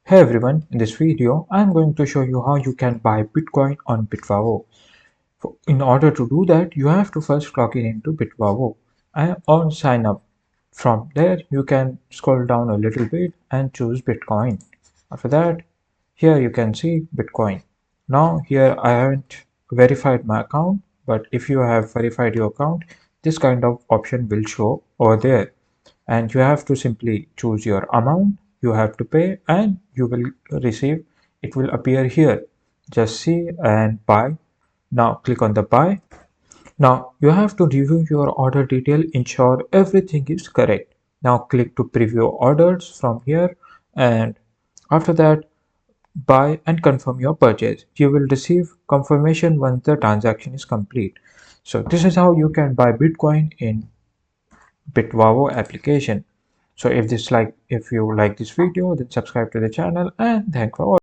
Hey everyone, in this video I am going to show you how you can buy Bitcoin on Bitvavo. In order to do that, you have to first log in into Bitvavo and or sign up. From there, you can scroll down a little bit and choose Bitcoin. After that, here you can see Bitcoin. Now here I haven't verified my account, but if you have verified your account, this kind of option will show over there, and you have to simply choose your amount you have to pay and you will receive. It will appear here. Just see and buy. Now click on the buy. Now you have to review your order detail, ensure everything is correct. Now click to preview orders from here, and after that buy and confirm your purchase. You will receive confirmation once the transaction is complete. So this is how you can buy Bitcoin in Bitvavo application. So if you like this video, then subscribe to the channel, and thank for watching.